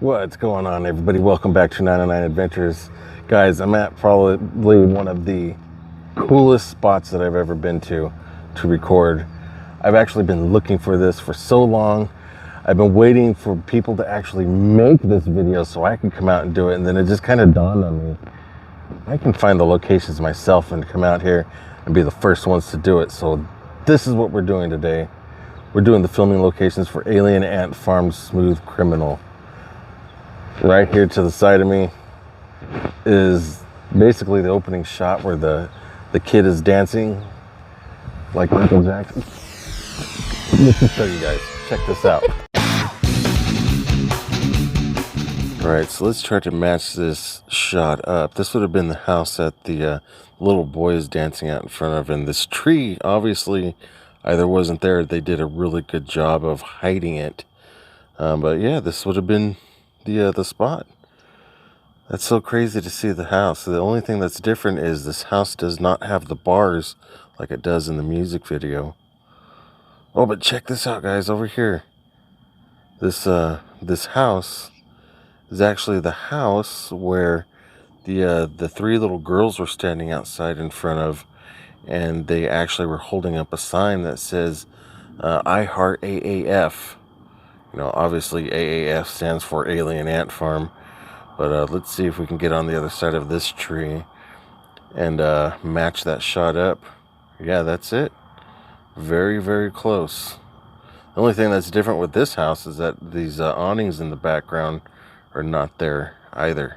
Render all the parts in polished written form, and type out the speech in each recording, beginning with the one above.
What's going on, everybody? Welcome back to 909 Adventures. Guys, I'm at probably one of the coolest spots that I've ever been to record. I've actually been looking for this for so long. I've been waiting for people to actually make this video so I can come out and do it, and then it just kind of dawned on me. I can find the locations myself and come out here and be the first ones to do it. So this is what we're doing today. We're doing the filming locations for Alien Ant Farm Smooth Criminal. Right here to the side of me is basically the opening shot where the kid is dancing like Michael Jackson. Let's just show you guys. Check this out. Alright, so let's try to match this shot up. This would have been the house that the little boy is dancing out in front of. And this tree obviously either wasn't there, they did a really good job of hiding it. But yeah, this would have been the spot. That's so crazy to see the house. The only thing that's different is this house does not have the bars like it does in the music video. Oh, but check this out, guys, over here. This house is actually the house where the three little girls were standing outside in front of, and they actually were holding up a sign that says I Heart AAF. You know, obviously AAF stands for Alien Ant Farm, but let's see if we can get on the other side of this tree and match that shot up. Yeah, that's it. Very, very close. The only thing that's different with this house is that these awnings in the background are not there either.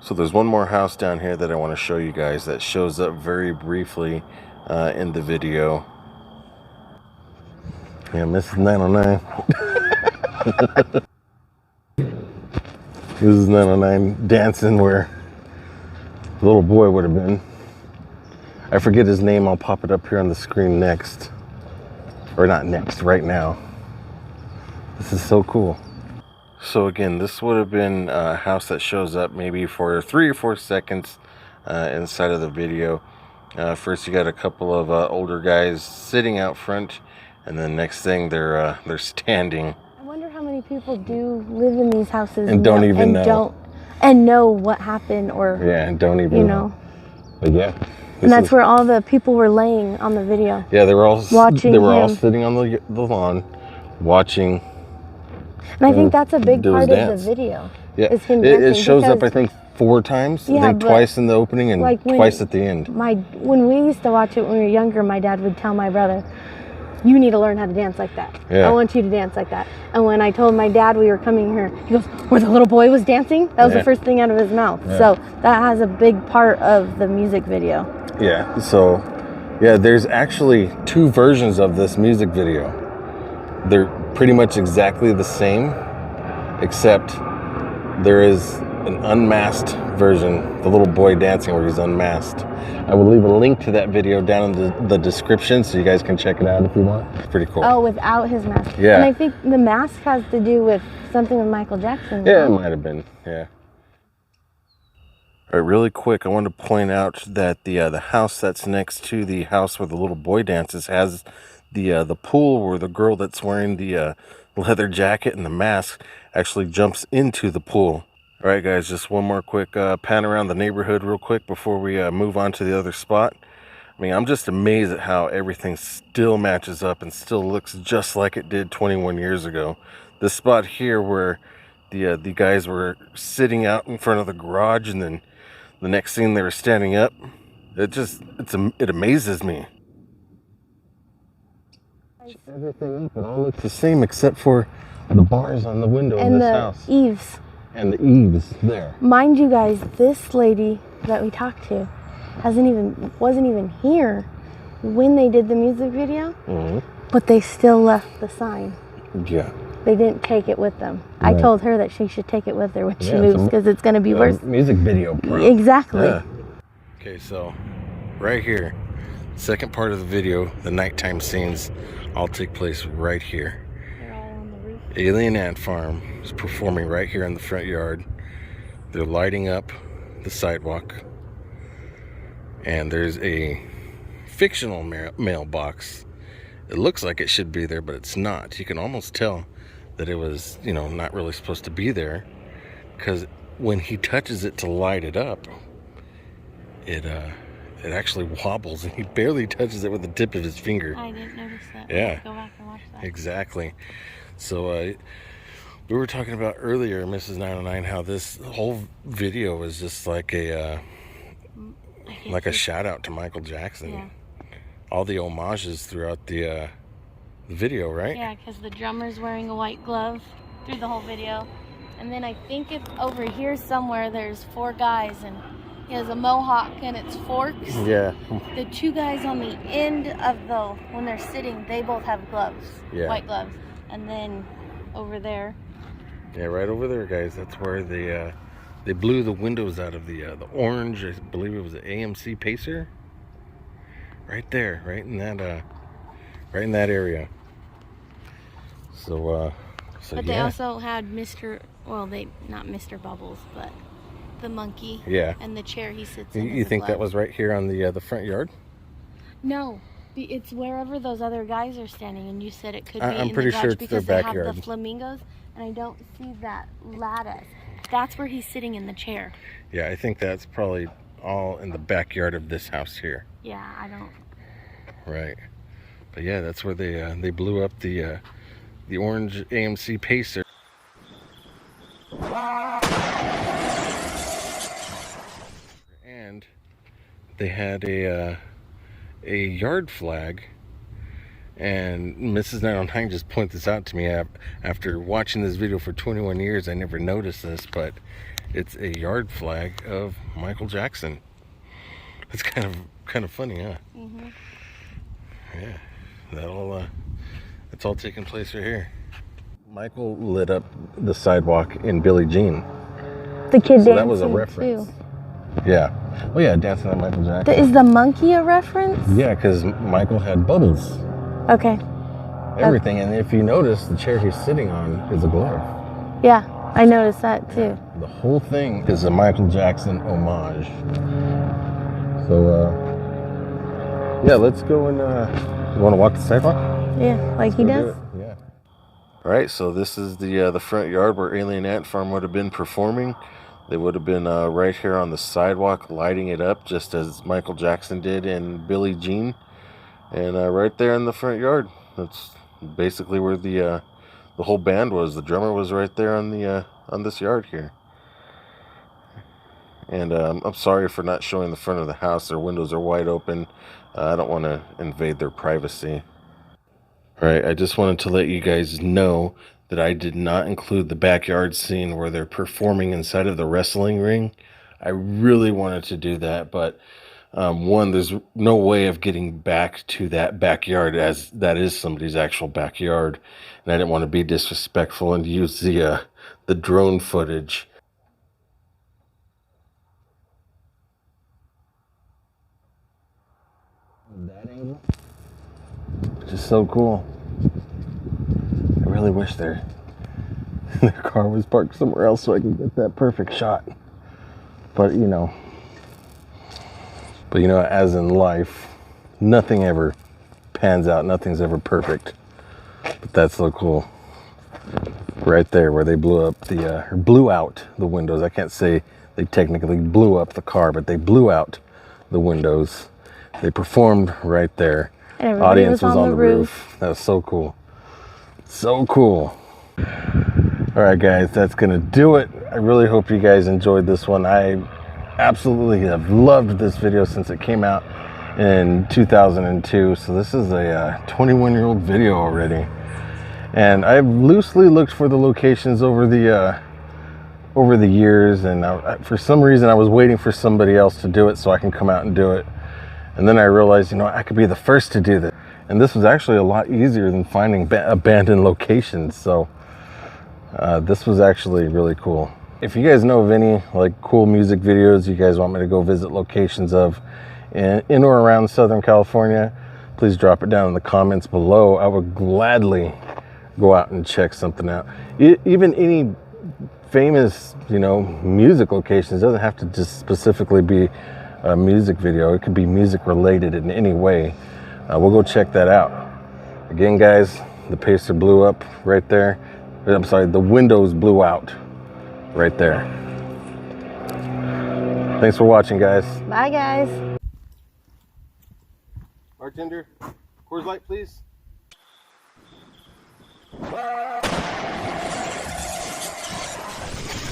So there's one more house down here that I want to show you guys that shows up very briefly in the video. Yeah, Mrs. 909. This is 909 dancing where the little boy would have been. I forget his name. I'll pop it up here on the screen next. Or not next, right now. This is so cool. So again, this would have been a house that shows up maybe for 3 or 4 seconds inside of the video. First you got a couple of older guys sitting out front, and then next thing they're standing. I wonder how many people do live in these houses and don't even know. And know what happened, or yeah, and don't even know. But yeah. And that's where all the people were laying on the video. Yeah, they were all watching. They were all sitting on the lawn watching. And I think that's a big part of the video. Yeah, is him it shows up I think 4 times. Yeah, I think twice in the opening and like twice at the end. When we used to watch it when we were younger, my dad would tell my brother, "You need to learn how to dance like that. Yeah. I want you to dance like that." And when I told my dad we were coming here, he goes, "Where the little boy was dancing?" That was the first thing out of his mouth. Yeah. So that has a big part of the music video. Yeah. So yeah, there's actually 2 versions of this music video. They're pretty much exactly the same, except there is an unmasked version, the little boy dancing where he's unmasked. I will leave a link to that video down in the description so you guys can check it out if you want. It's pretty cool. Oh, without his mask. Yeah. And I think the mask has to do with something with Michael Jackson. Yeah, it might have been. Yeah. All right, really quick, I want to point out that the house that's next to the house where the little boy dances has the pool where the girl that's wearing the leather jacket and the mask actually jumps into the pool. All right, guys, just one more quick pan around the neighborhood real quick before we move on to the other spot. I mean, I'm just amazed at how everything still matches up and still looks just like it did 21 years ago. This spot here where the guys were sitting out in front of the garage, and then the next scene they were standing up. It amazes me. Everything up, it all looks the same except for the bars on the window of this house. And the eaves. And the eaves there. Mind you guys, this lady that we talked to wasn't even here when they did the music video. Mm-hmm. But they still left the sign. Yeah. They didn't take it with them. Right. I told her that she should take it with her when she moves, because it's going to be worse. Music video pro. Exactly. Yeah. Okay, so right here, second part of the video, the nighttime scenes all take place right here. They're all on the roof. Alien Ant Farm is performing right here in the front yard. They're lighting up the sidewalk. And there's a fictional mailbox. It looks like it should be there, but it's not. You can almost tell that it was, you know, not really supposed to be there, because when he touches it to light it up, it actually wobbles, and he barely touches it with the tip of his finger. I didn't notice that. Yeah. Go back and watch that. Exactly. So we were talking about earlier, Mrs. 909, how this whole video is just like a shout out to Michael Jackson. Yeah. All the homages throughout the video, right? Yeah, because the drummer's wearing a white glove through the whole video. And then I think it's over here somewhere, there's 4 guys, and he has a mohawk and it's forks. Yeah. The 2 guys on the end of when they're sitting, they both have gloves. Yeah. White gloves. And then over there. Yeah, right over there, guys. That's where they blew the windows out of the orange, I believe it was an AMC Pacer. Right there, right in that area. So but they also had not Mr. Bubbles, but the monkey. Yeah. And the chair he sits in. You think that was right here on the front yard? No, it's wherever those other guys are standing, and you said it could be I'm in pretty the garage sure it's because their they backyard. have the flamingos, and I don't see that lattice. That's where he's sitting in the chair. Yeah, I think that's probably all in the backyard of this house here. Yeah, I don't. Right. But yeah, that's where they blew up the orange AMC Pacer. And they had a yard flag, and Mrs. 909 just pointed this out to me after watching this video for 21 years. I never noticed this, but it's a yard flag of Michael Jackson. It's kind of funny, huh? Mm-hmm. Yeah, it's all taking place right here. Michael lit up the sidewalk in Billie Jean. The kid dancing, that was a reference. Too. Yeah. Oh yeah, dancing on Michael Jackson. Is the monkey a reference? Yeah, because Michael had bubbles. Okay. Everything, and if you notice, the chair he's sitting on is a glove. Yeah, I noticed that too. The whole thing is a Michael Jackson homage. So, yeah, let's go and, you want to walk the sidewalk? Yeah, like he does? Yeah. All right, so this is the front yard where Alien Ant Farm would have been performing. They would have been right here on the sidewalk, lighting it up, just as Michael Jackson did in Billie Jean. And right there in the front yard, that's basically where the whole band was. The drummer was right there on this yard here. And I'm sorry for not showing the front of the house. Their windows are wide open. I don't want to invade their privacy. All right, I just wanted to let you guys know that I did not include the backyard scene where they're performing inside of the wrestling ring. I really wanted to do that, but one, there's no way of getting back to that backyard, as that is somebody's actual backyard, and I didn't want to be disrespectful and use the drone footage. That angle, just so cool. I really wish their car was parked somewhere else so I can get that perfect shot. But you know, as in life, nothing ever pans out. Nothing's ever perfect. But that's so cool. Right there where they blew out the windows. I can't say they technically blew up the car, but they blew out the windows. They performed right there. And audience was on the roof. That was so cool. So cool. All right, guys, that's going to do it. I really hope you guys enjoyed this one. I absolutely have loved this video since it came out in 2002. So this is a 21-year-old video already. And I've loosely looked for the locations over the years. And for some reason, I was waiting for somebody else to do it so I can come out and do it. And then I realized, I could be the first to do this. And this was actually a lot easier than finding abandoned locations. So this was actually really cool. If you guys know of any cool music videos you guys want me to go visit locations of in or around Southern California, please drop it down in the comments below. I would gladly go out and check something out. Even any famous, music locations. It doesn't have to just specifically be a music video. It could be music related in any way. We'll go check that out. Again, guys, the Pacer blew up right there. I'm sorry, the windows blew out right there. Thanks for watching, guys. Bye, guys. Bartender, Coors Light, please. Bye.